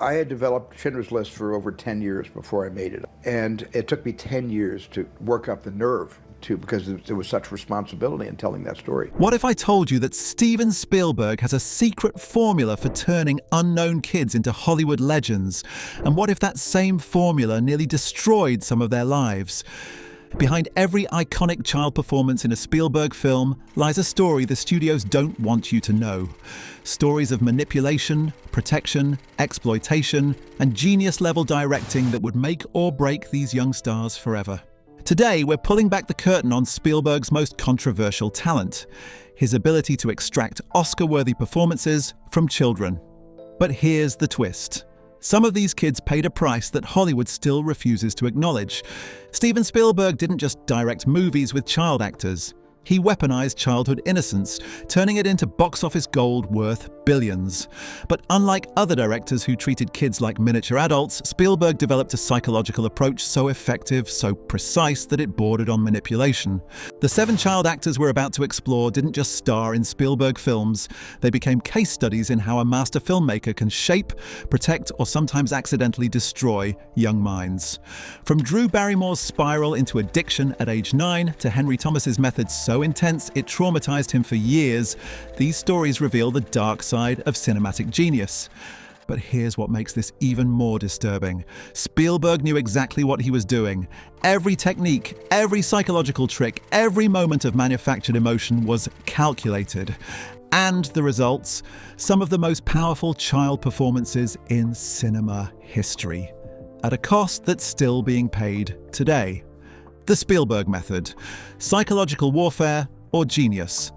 I had developed Schindler's List for over 10 years before I made it. And it took me 10 years to work up the nerve because there was such responsibility in telling that story. What if I told you that Steven Spielberg has a secret formula for turning unknown kids into Hollywood legends? And what if that same formula nearly destroyed some of their lives? Behind every iconic child performance in a Spielberg film lies a story the studios don't want you to know. Stories of manipulation, protection, exploitation, and genius-level directing that would make or break these young stars forever. Today, we're pulling back the curtain on Spielberg's most controversial talent, his ability to extract Oscar-worthy performances from children. But here's the twist. Some of these kids paid a price that Hollywood still refuses to acknowledge. Steven Spielberg didn't just direct movies with child actors. He weaponized childhood innocence, turning it into box office gold worth billions. But unlike other directors who treated kids like miniature adults, Spielberg developed a psychological approach so effective, so precise that it bordered on manipulation. The 7 child actors we're about to explore didn't just star in Spielberg films, they became case studies in how a master filmmaker can shape, protect, or sometimes accidentally destroy young minds. From Drew Barrymore's spiral into addiction at age 9 to Henry Thomas's methods so intense it traumatized him for years, these stories reveal the dark side of cinematic genius. But here's what makes this even more disturbing. Spielberg knew exactly what he was doing. Every technique, every psychological trick, every moment of manufactured emotion was calculated. And the results? Some of the most powerful child performances in cinema history, at a cost that's still being paid today. The Spielberg method. Psychological warfare or genius?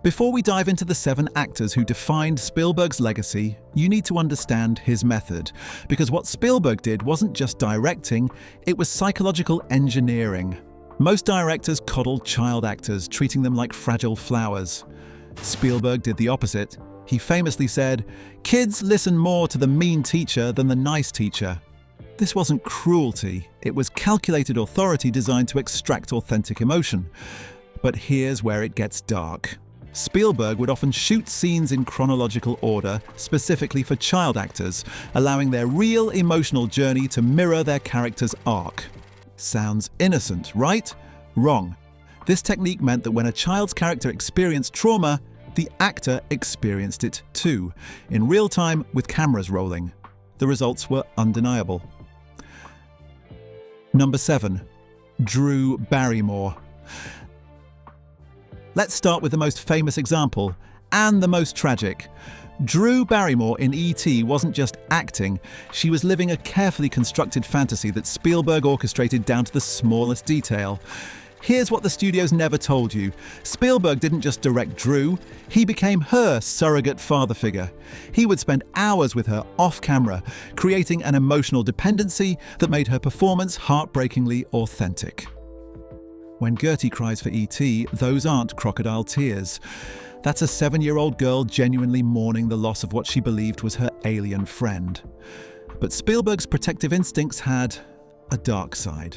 Before we dive into the 7 actors who defined Spielberg's legacy, you need to understand his method. Because what Spielberg did wasn't just directing, it was psychological engineering. Most directors coddled child actors, treating them like fragile flowers. Spielberg did the opposite. He famously said, "Kids listen more to the mean teacher than the nice teacher." This wasn't cruelty, it was calculated authority designed to extract authentic emotion. But here's where it gets dark. Spielberg would often shoot scenes in chronological order, specifically for child actors, allowing their real emotional journey to mirror their character's arc. Sounds innocent, right? Wrong. This technique meant that when a child's character experienced trauma, the actor experienced it too, in real time with cameras rolling. The results were undeniable. Number 7. Drew Barrymore. Let's start with the most famous example, and the most tragic. Drew Barrymore in E.T. wasn't just acting, she was living a carefully constructed fantasy that Spielberg orchestrated down to the smallest detail. Here's what the studios never told you. Spielberg didn't just direct Drew, he became her surrogate father figure. He would spend hours with her off camera, creating an emotional dependency that made her performance heartbreakingly authentic. When Gertie cries for E.T., those aren't crocodile tears. That's a 7-year-old girl genuinely mourning the loss of what she believed was her alien friend. But Spielberg's protective instincts had a dark side.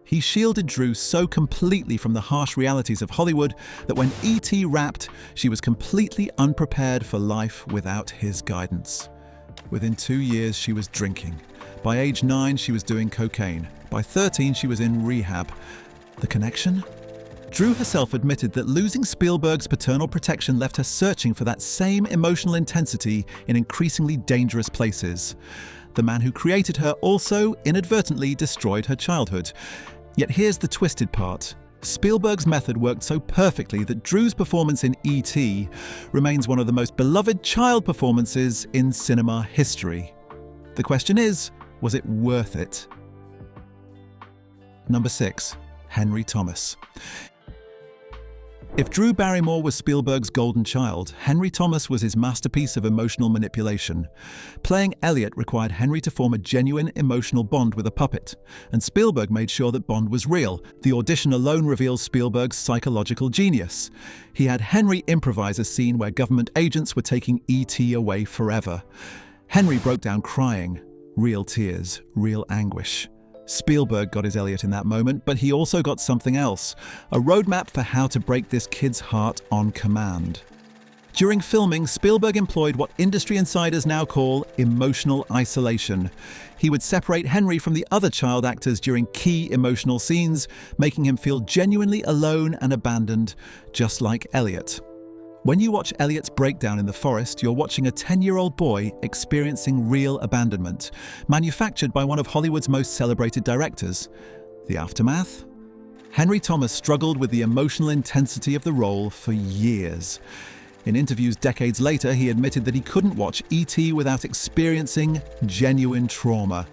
He shielded Drew so completely from the harsh realities of Hollywood that when E.T. rapped, she was completely unprepared for life without his guidance. Within 2 years, she was drinking. By age 9, she was doing cocaine. By 13, she was in rehab. The connection? Drew herself admitted that losing Spielberg's paternal protection left her searching for that same emotional intensity in increasingly dangerous places. The man who created her also inadvertently destroyed her childhood. Yet here's the twisted part. Spielberg's method worked so perfectly that Drew's performance in E.T. remains one of the most beloved child performances in cinema history. The question is, was it worth it? Number 6. Henry Thomas. If Drew Barrymore was Spielberg's golden child, Henry Thomas was his masterpiece of emotional manipulation. Playing Elliot required Henry to form a genuine emotional bond with a puppet, and Spielberg made sure that bond was real. The audition alone reveals Spielberg's psychological genius. He had Henry improvise a scene where government agents were taking E.T. away forever. Henry broke down crying. Real tears, real anguish. Spielberg got his Elliot in that moment, but he also got something else, a roadmap for how to break this kid's heart on command. During filming, Spielberg employed what industry insiders now call emotional isolation. He would separate Henry from the other child actors during key emotional scenes, making him feel genuinely alone and abandoned, just like Elliot. When you watch Elliot's breakdown in the forest, you're watching a 10-year-old boy experiencing real abandonment, manufactured by one of Hollywood's most celebrated directors. The aftermath? Henry Thomas struggled with the emotional intensity of the role for years. In interviews decades later, he admitted that he couldn't watch E.T. without experiencing genuine trauma.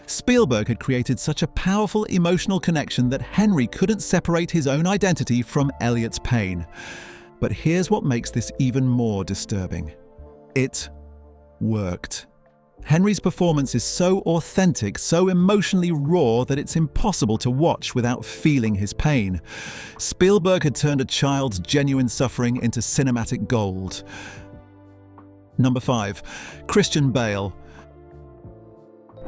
Spielberg had created such a powerful emotional connection that Henry couldn't separate his own identity from Elliot's pain. But here's what makes this even more disturbing. It worked. Henry's performance is so authentic, so emotionally raw, that it's impossible to watch without feeling his pain. Spielberg had turned a child's genuine suffering into cinematic gold. Number 5. Christian Bale.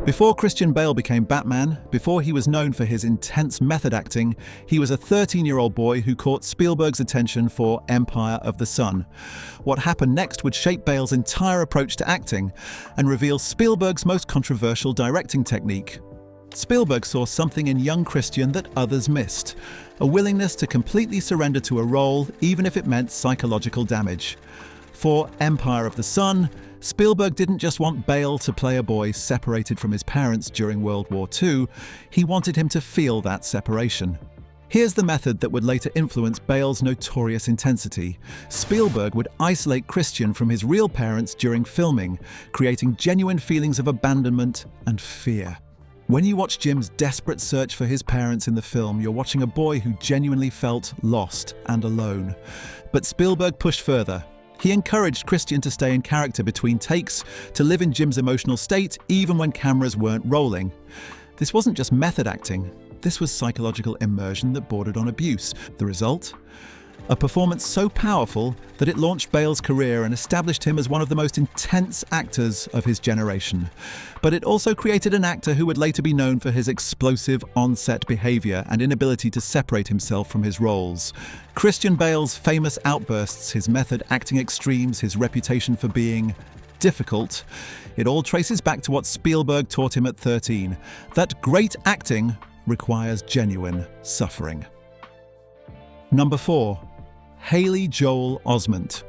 Before Christian Bale became Batman, before he was known for his intense method acting, he was a 13-year-old boy who caught Spielberg's attention for Empire of the Sun. What happened next would shape Bale's entire approach to acting and reveal Spielberg's most controversial directing technique. Spielberg saw something in young Christian that others missed, a willingness to completely surrender to a role, even if it meant psychological damage. For Empire of the Sun, Spielberg didn't just want Bale to play a boy separated from his parents during World War II, he wanted him to feel that separation. Here's the method that would later influence Bale's notorious intensity. Spielberg would isolate Christian from his real parents during filming, creating genuine feelings of abandonment and fear. When you watch Jim's desperate search for his parents in the film, you're watching a boy who genuinely felt lost and alone. But Spielberg pushed further. He encouraged Christian to stay in character between takes, to live in Jim's emotional state even when cameras weren't rolling. This wasn't just method acting, this was psychological immersion that bordered on abuse. The result? A performance so powerful that it launched Bale's career and established him as one of the most intense actors of his generation. But it also created an actor who would later be known for his explosive on-set behavior and inability to separate himself from his roles. Christian Bale's famous outbursts, his method acting extremes, his reputation for being difficult, it all traces back to what Spielberg taught him at 13, that great acting requires genuine suffering. Number 4. Haley Joel Osment.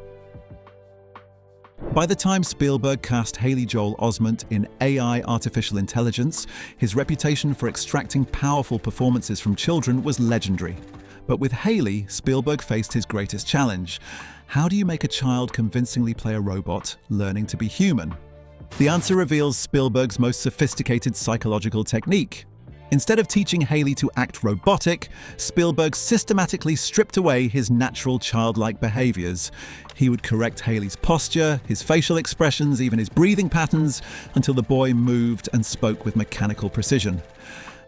By the time Spielberg cast Haley Joel Osment in AI artificial intelligence, his reputation for extracting powerful performances from children was legendary. But with Haley, Spielberg faced his greatest challenge. How do you make a child convincingly play a robot learning to be human? The answer reveals Spielberg's most sophisticated psychological technique. Instead of teaching Haley to act robotic, Spielberg systematically stripped away his natural childlike behaviors. He would correct Haley's posture, his facial expressions, even his breathing patterns, until the boy moved and spoke with mechanical precision.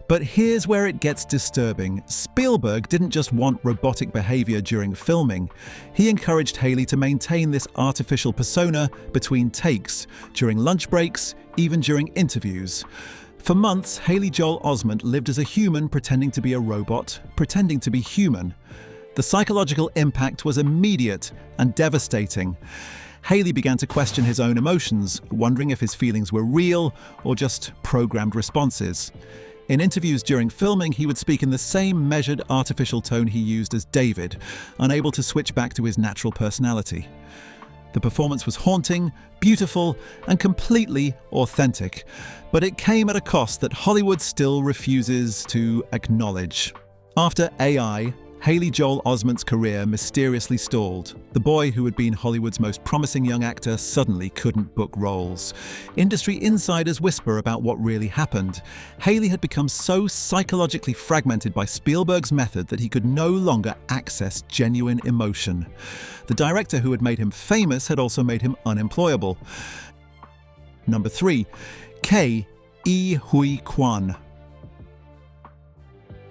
But here's where it gets disturbing. Spielberg didn't just want robotic behavior during filming. He encouraged Haley to maintain this artificial persona between takes, during lunch breaks, even during interviews. For months, Haley Joel Osment lived as a human pretending to be a robot, pretending to be human. The psychological impact was immediate and devastating. Haley began to question his own emotions, wondering if his feelings were real or just programmed responses. In interviews during filming, he would speak in the same measured artificial tone he used as David, unable to switch back to his natural personality. The performance was haunting, beautiful, and completely authentic, but it came at a cost that Hollywood still refuses to acknowledge. After AI, Haley Joel Osment's career mysteriously stalled. The boy who had been Hollywood's most promising young actor suddenly couldn't book roles. Industry insiders whisper about what really happened. Haley had become so psychologically fragmented by Spielberg's method that he could no longer access genuine emotion. The director who had made him famous had also made him unemployable. Number 3. Huy Quan.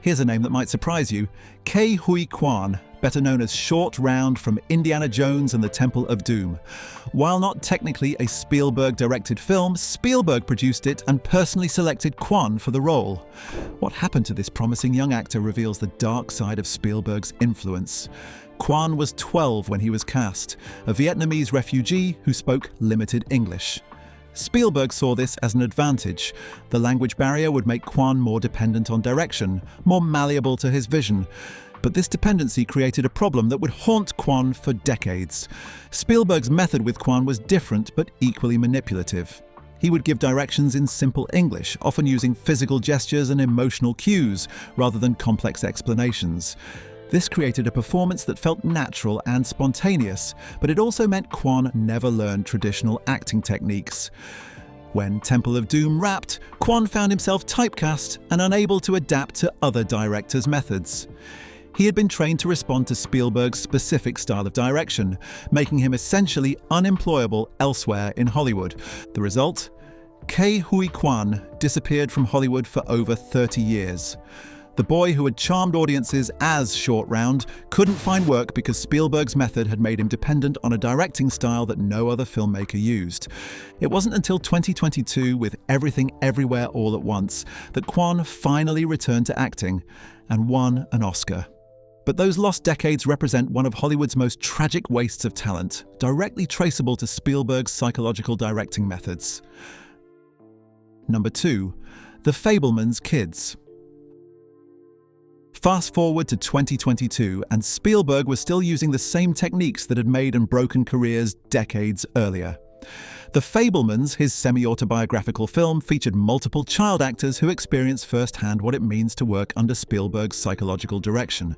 Here's a name that might surprise you. Huy Quan, better known as Short Round from Indiana Jones and the Temple of Doom. While not technically a Spielberg-directed film, Spielberg produced it and personally selected Quan for the role. What happened to this promising young actor reveals the dark side of Spielberg's influence. Quan was 12 when he was cast, a Vietnamese refugee who spoke limited English. Spielberg saw this as an advantage. The language barrier would make Quan more dependent on direction, more malleable to his vision. But this dependency created a problem that would haunt Quan for decades. Spielberg's method with Quan was different but equally manipulative. He would give directions in simple English, often using physical gestures and emotional cues rather than complex explanations. This created a performance that felt natural and spontaneous, but it also meant Quan never learned traditional acting techniques. When Temple of Doom wrapped, Quan found himself typecast and unable to adapt to other directors' methods. He had been trained to respond to Spielberg's specific style of direction, making him essentially unemployable elsewhere in Hollywood. The result? Huy Quan disappeared from Hollywood for over 30 years. The boy who had charmed audiences as Short Round couldn't find work because Spielberg's method had made him dependent on a directing style that no other filmmaker used. It wasn't until 2022, with Everything Everywhere All at Once, that Quan finally returned to acting and won an Oscar. But those lost decades represent one of Hollywood's most tragic wastes of talent, directly traceable to Spielberg's psychological directing methods. Number 2. The Fabelmans' Kids. Fast forward to 2022, and Spielberg was still using the same techniques that had made and broken careers decades earlier. The Fabelmans, his semi-autobiographical film, featured multiple child actors who experienced firsthand what it means to work under Spielberg's psychological direction.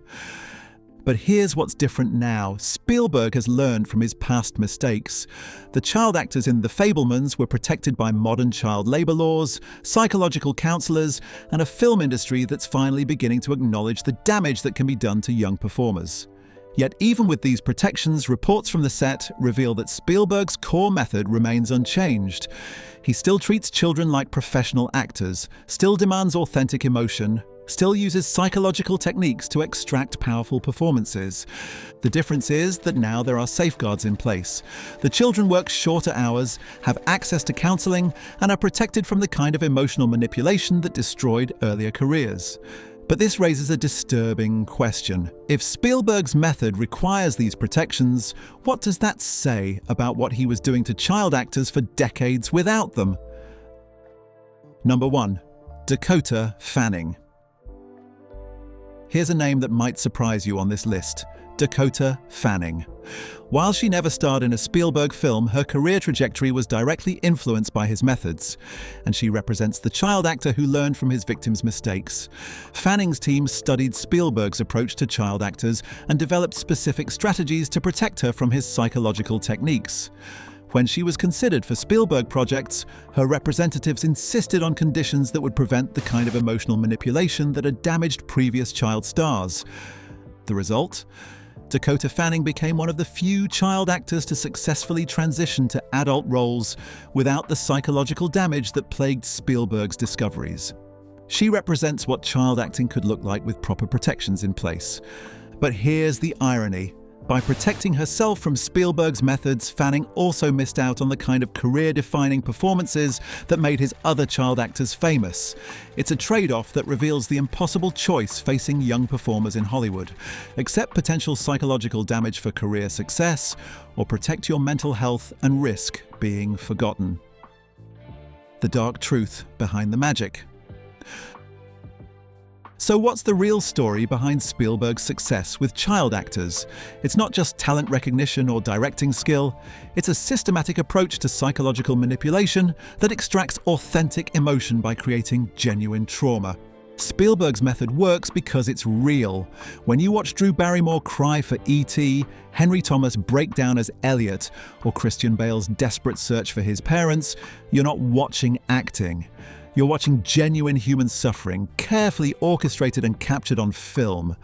But here's what's different now. Spielberg has learned from his past mistakes. The child actors in The Fabelmans were protected by modern child labor laws, psychological counselors, and a film industry that's finally beginning to acknowledge the damage that can be done to young performers. Yet even with these protections, reports from the set reveal that Spielberg's core method remains unchanged. He still treats children like professional actors, still demands authentic emotion, still uses psychological techniques to extract powerful performances. The difference is that now there are safeguards in place. The children work shorter hours, have access to counseling, and are protected from the kind of emotional manipulation that destroyed earlier careers. But this raises a disturbing question. If Spielberg's method requires these protections, what does that say about what he was doing to child actors for decades without them? Number 1. Dakota Fanning. Here's a name that might surprise you on this list: Dakota Fanning. While she never starred in a Spielberg film, her career trajectory was directly influenced by his methods, and she represents the child actor who learned from his victims' mistakes. Fanning's team studied Spielberg's approach to child actors and developed specific strategies to protect her from his psychological techniques. When she was considered for Spielberg projects, her representatives insisted on conditions that would prevent the kind of emotional manipulation that had damaged previous child stars. The result? Dakota Fanning became one of the few child actors to successfully transition to adult roles without the psychological damage that plagued Spielberg's discoveries. She represents what child acting could look like with proper protections in place. But here's the irony. By protecting herself from Spielberg's methods, Fanning also missed out on the kind of career-defining performances that made his other child actors famous. It's a trade-off that reveals the impossible choice facing young performers in Hollywood. Accept potential psychological damage for career success, or protect your mental health and risk being forgotten. The dark truth behind the magic. So what's the real story behind Spielberg's success with child actors? It's not just talent recognition or directing skill, it's a systematic approach to psychological manipulation that extracts authentic emotion by creating genuine trauma. Spielberg's method works because it's real. When you watch Drew Barrymore cry for E.T., Henry Thomas break down as Elliot, or Christian Bale's desperate search for his parents, you're not watching acting. You're watching genuine human suffering, carefully orchestrated and captured on film.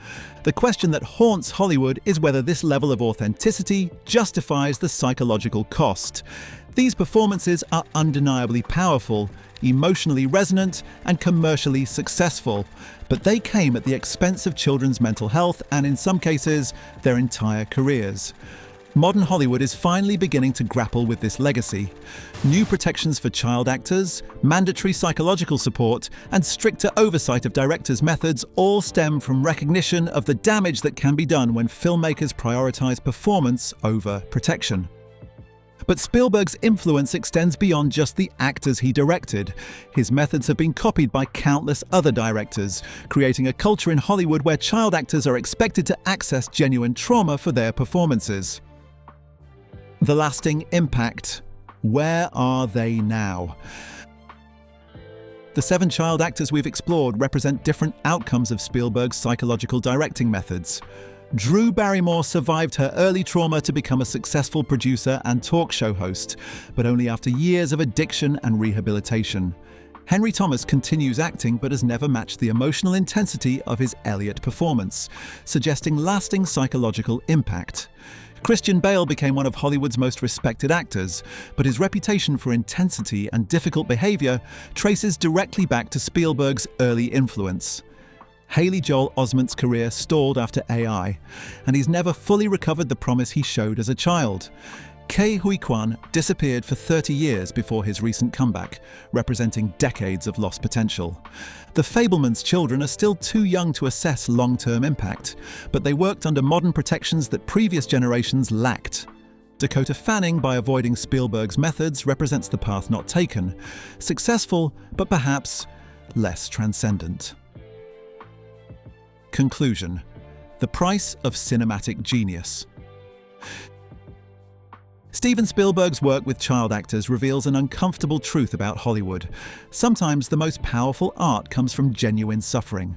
The question that haunts Hollywood is whether this level of authenticity justifies the psychological cost. These performances are undeniably powerful, emotionally resonant, and commercially successful, but they came at the expense of children's mental health and, in some cases, their entire careers. Modern Hollywood is finally beginning to grapple with this legacy. New protections for child actors, mandatory psychological support, and stricter oversight of directors' methods all stem from recognition of the damage that can be done when filmmakers prioritize performance over protection. But Spielberg's influence extends beyond just the actors he directed. His methods have been copied by countless other directors, creating a culture in Hollywood where child actors are expected to access genuine trauma for their performances. The lasting impact. Where are they now? The 7 child actors we've explored represent different outcomes of Spielberg's psychological directing methods. Drew Barrymore survived her early trauma to become a successful producer and talk show host, but only after years of addiction and rehabilitation. Henry Thomas continues acting but has never matched the emotional intensity of his Elliot performance, suggesting lasting psychological impact. Christian Bale became one of Hollywood's most respected actors, but his reputation for intensity and difficult behavior traces directly back to Spielberg's early influence. Haley Joel Osment's career stalled after AI, and he's never fully recovered the promise he showed as a child. Huy Quan disappeared for 30 years before his recent comeback, representing decades of lost potential. The Fabelmans' children are still too young to assess long-term impact, but they worked under modern protections that previous generations lacked. Dakota Fanning, by avoiding Spielberg's methods, represents the path not taken. Successful, but perhaps less transcendent. Conclusion: the price of cinematic genius. Steven Spielberg's work with child actors reveals an uncomfortable truth about Hollywood. Sometimes the most powerful art comes from genuine suffering.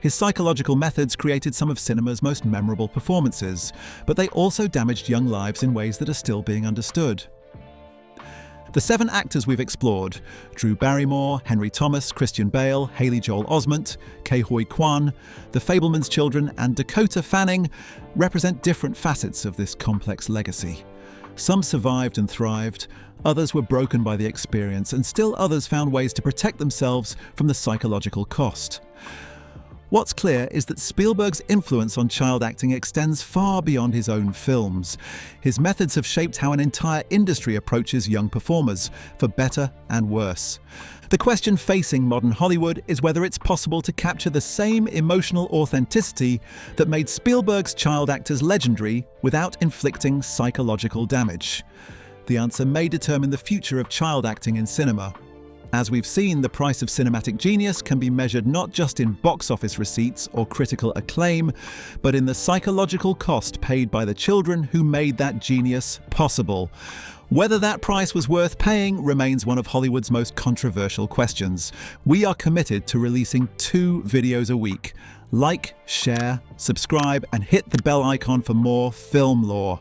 His psychological methods created some of cinema's most memorable performances, but they also damaged young lives in ways that are still being understood. The 7 actors we've explored, Drew Barrymore, Henry Thomas, Christian Bale, Haley Joel Osment, Huy Quan, the Fabelmans' children, and Dakota Fanning, represent different facets of this complex legacy. Some survived and thrived, others were broken by the experience, and still others found ways to protect themselves from the psychological cost. What's clear is that Spielberg's influence on child acting extends far beyond his own films. His methods have shaped how an entire industry approaches young performers, for better and worse. The question facing modern Hollywood is whether it's possible to capture the same emotional authenticity that made Spielberg's child actors legendary without inflicting psychological damage. The answer may determine the future of child acting in cinema. As we've seen, the price of cinematic genius can be measured not just in box office receipts or critical acclaim, but in the psychological cost paid by the children who made that genius possible. Whether that price was worth paying remains one of Hollywood's most controversial questions. We are committed to releasing 2 videos a week. Like, share, subscribe, and hit the bell icon for more film lore.